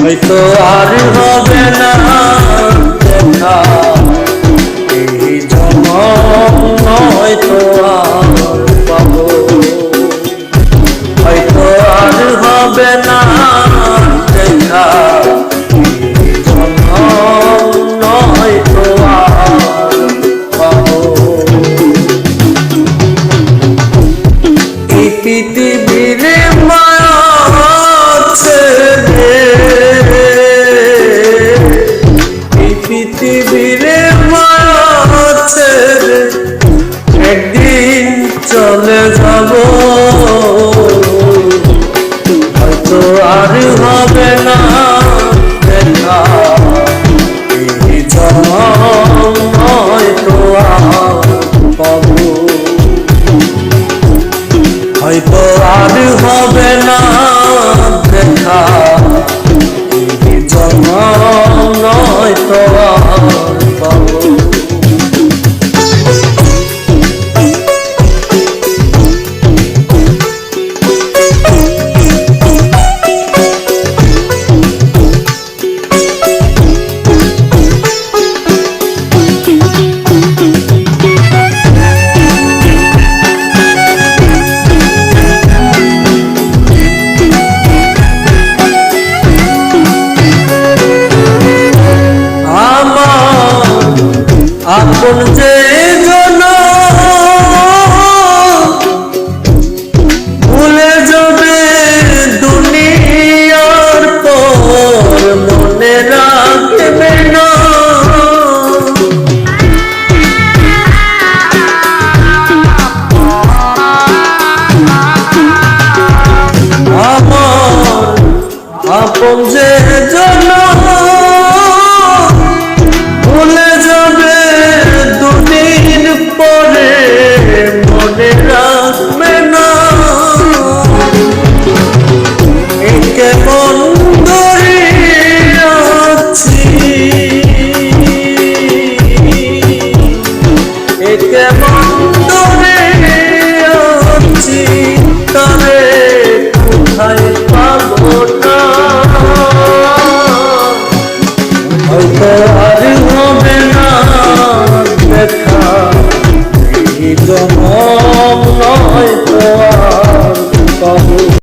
হয়তো আর হবে না দেখা, এই জন্ম হয়তো আর পাবো, হয়তো আর হবে না দেখা, এই জন্ম হয়তো আর পাবো। এই পৃথিবীর মায়া ছেড়ে, এই পৃথিবীর মায়া ছেড়ে একদিন চলে যাব, হয়তো আর হবে না দেখা, এই জন্ম হয়তো আর পাবো, হয়তো আর হবে না দেখা, এই জন্ম নয়তো আর পাবো। আপন যে জন ভুলে যাবে দুনিয়ার পর, মনে রাখবে না আমার আপন যে জন